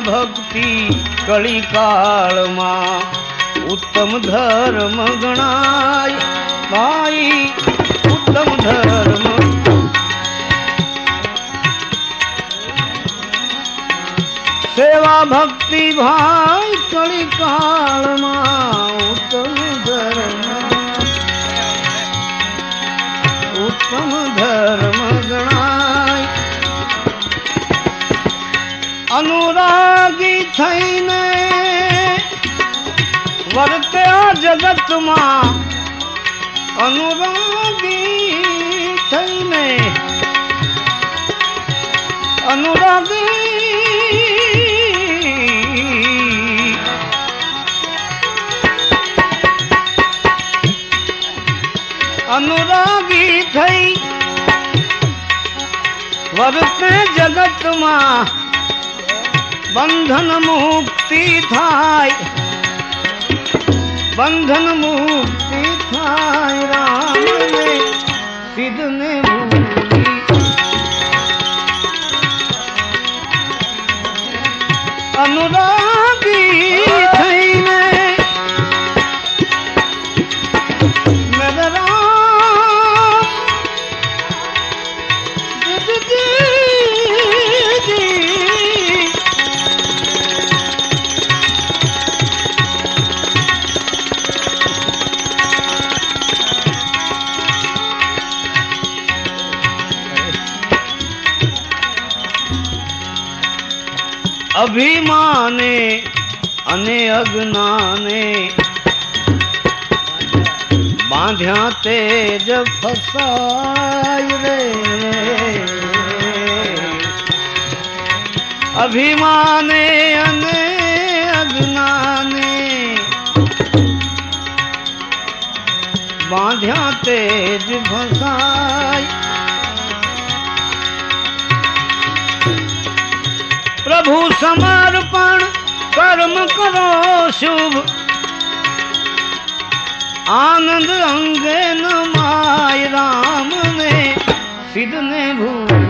भक्ति कली काल मां उत्तम धर्म गणाय भाई उत्तम धर्म सेवा भक्ति भाई कली काल मां उत्तम धर्म गणाय अनुरागी थईने वर्ते जगत मां अनुरागी थईने अनुरागी अनुरागी थई वर्ते जगत मां बंधन मुक्ति थाय बंधन मुक्ति थाय राम ने सिद्ध ने भूली अनुरागी थई ने मेरा राम जी अभिमाने अने अज्ञाने बांध्या तेज फसाय रे अभिमाने अने अज्ञाने बांध्या तेज फसाय प्रभु समर्पण कर्म करो शुभ आनंद अंगे न माय राम ने सिद्ध ने भूली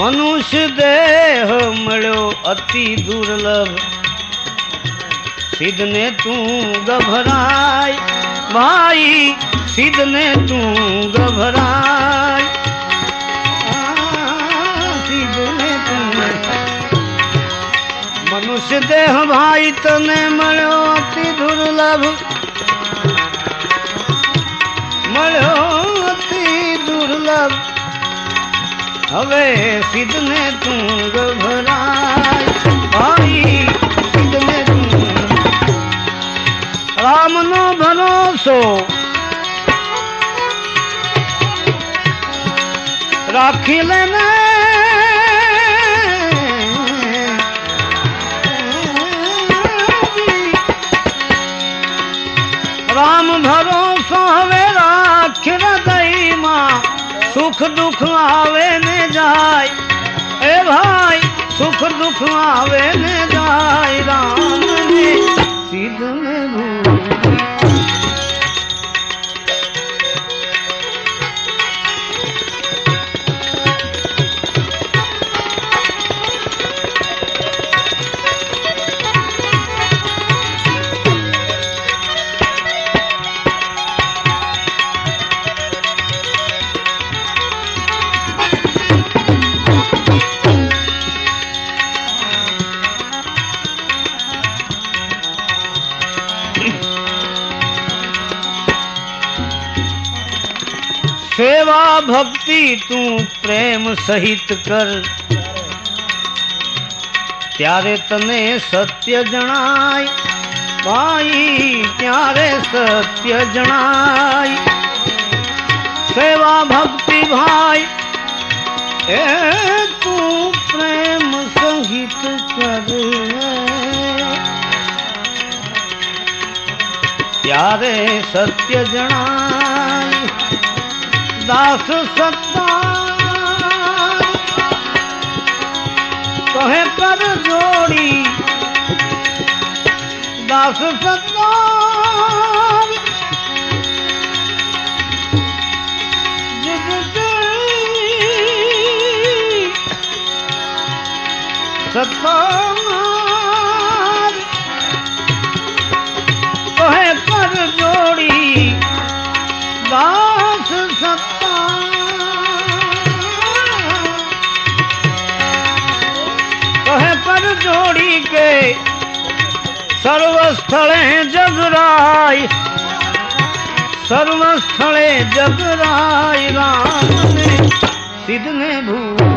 मनुष्य देह मळ्यो अति दुर्लभ सिद्ध ने तू घबराय भाई सिद्ध ने तू घबराय सिद्ध ने तू मनुष्य देह भाई तने मळ्यो अति दुर्लभ मळ्यो अति दुर्लभ हवे सिद्ध ने तू घबराय भाई सिद्ध ने तू राम नो भरोसो राखी लेने राम भरोसो हवे राख हृदय मां सुख दुख आवे ने जाय ए भाई सुख दुख आवे ने जाय राम ने सिद्ध ने भूली सेवा भक्ति तू प्रेम सहित कर त्यारे तने सत्य जणाय भाई त्यारे सत्य जनाई सेवा भक्ति भाई ए तू प्रेम संगीत कर त्यारे सत्य जनाई दास सत्ता कहे कर जोड़ी दास सत्ता सत्ता कहे कर जोड़ी दास सत्ता कहे कर जोड़ी के सर्वस्थले जगराय सर्वस्थले जगराय राम ने सिद्ध ने भूली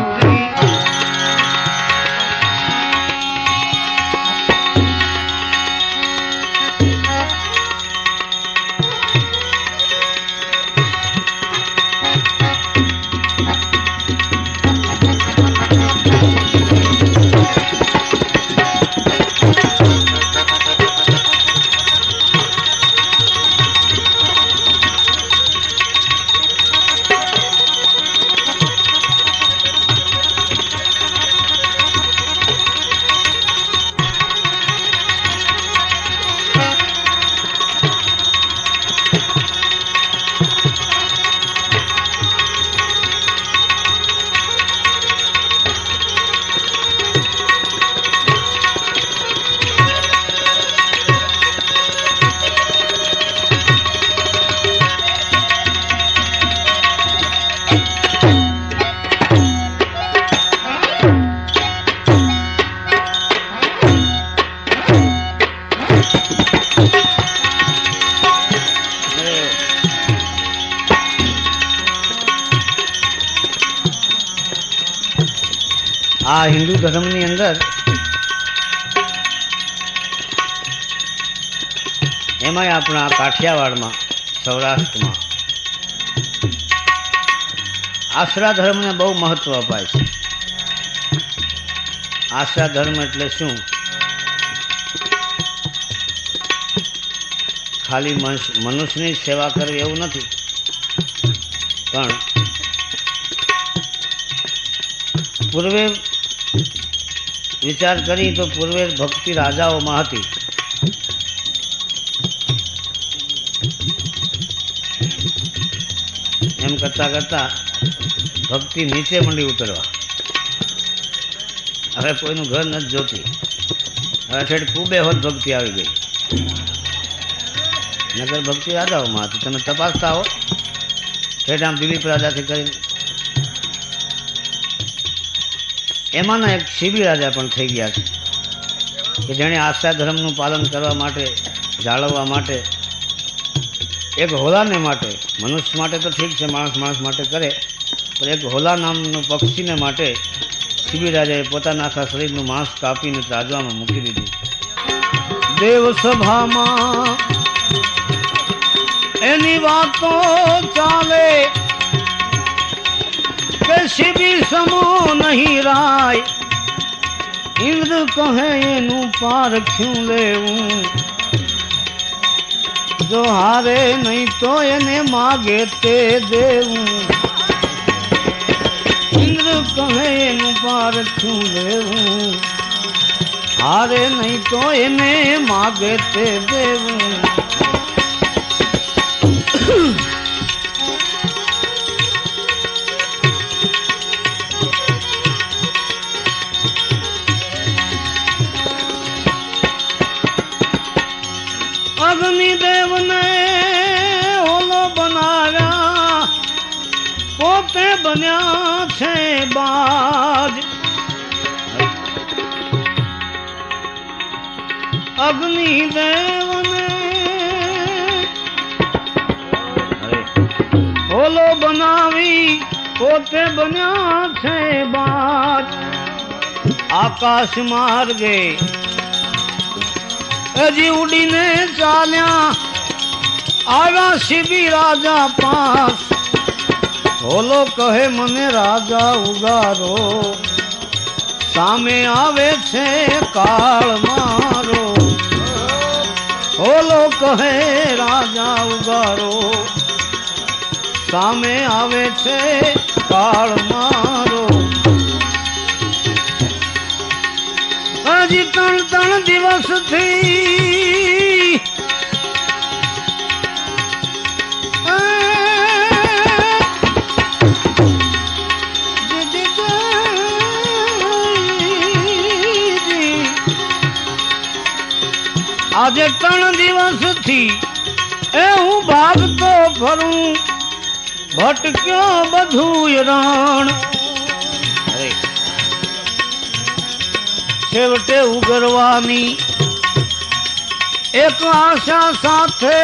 आ हिंदू धर्म नी अंदर एमांय आपणा काठियावाड़ में सौराष्ट्र में आश्रा धर्म ने बहु महत्व अपाय छे। आश्रा धर्म एटले शुं? खाली मनुष्यनी सेवा करवी एवुं नथी, पण पूर्वे विचार करी तो पूर्वे भक्ति राजाओं में हती। एम करता करता भक्ति नीचे मंडी उतरवा। हवे कोईनु घर न जोती, हवे ठेठ खूबे होत भक्ति आवी गई। नगर भक्ति राजाओं में हती, तमे तपासता हो ठेठ आम दिलीप राजा थी करीने एमाना एक शिबी राजा पण थई गया छे कि जेणे आश्रा धर्मनुं पालन करवा माटे जाळववा माटे एक होला माटे मनुष्य माटे तो ठीक है माणस माणस माटे करे पर एक होला नामनु पक्षी ने माटे शिबी राजाए पोताना आखा शरीरनु मांस कापीने ताजवामां मूकी दीधुं। देव सभा मां एनी वातो चाले के शिबी समो नहीं राय इंद्र कहे एनु पारख्यूं लेवूं जो हारे नहीं तो एने मागे ते देवूं इंद्र कहे एनु पारख्यूं लेवूं हारे नहीं तो एने मागे ते देवूं। अग्निदेव ने ओलो बनाया पोते बन्या छे बाज। अग्निदेव ने ओलो बनावी पोते बन्या छे बाज। आकाश मार्गे હજી ઉડીને ચાલ્યા આવ્યા શિબી રાજા પાસ ઓલો કહે મને રાજા ઉગારો સામે આવે છે કાળ મારો ઓલો કહે રાજા ઉગારો સામે આવે છે કાળ મારો હજી 3 દિવસથી આજે 3 દિવસથી એ હું ભાગતો ફરું ભટક્યો બધું રણ છેવટે ઉગરવાની એક આશા સાથે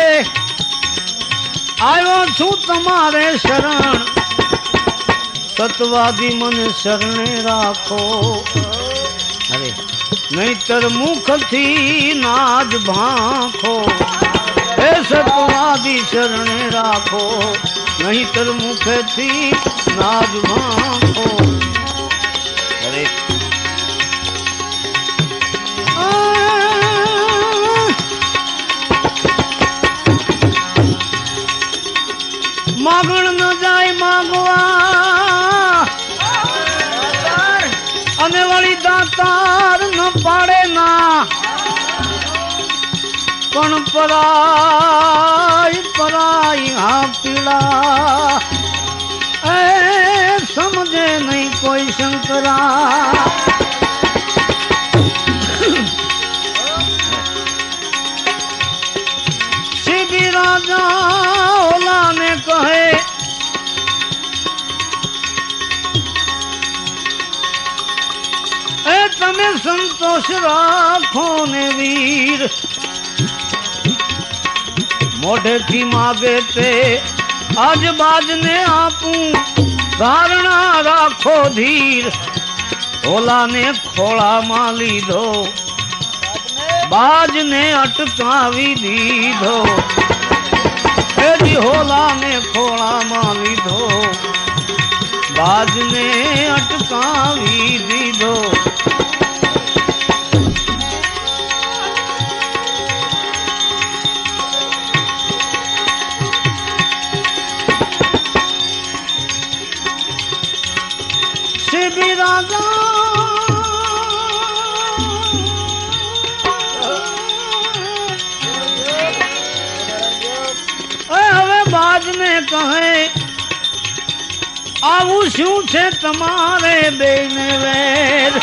આવ્યો છું તમારે શરણ સતવાદી મને શરણે રાખો અરે નહીતર મુખથી નાજ ભાંખો હે સતવાદી શરણે રાખો નહીતર મુખથી નાજ ભાંખો અરે માગણ ન જાય માગવા અને વળી દાતાર ન પાડે ના પણ પરાઈ હા પીડા એ સમજે નહીં કોઈ શંકરા શિબી રાજા ઓલાને કહે એ તમે સંતોષ રાખો ને વીર મોઢેથી માગે તે આજ બાજને આપું ધારણા રાખો ધીર ઓલાને ખોળામાં લીધો બાજને અટકાવી દીધો હોલાને ખોળામાં લીધો બાજને અટકાવી દીધો શિબી રાજા બાજને કહે આવું શું છે તમારે બેને વેર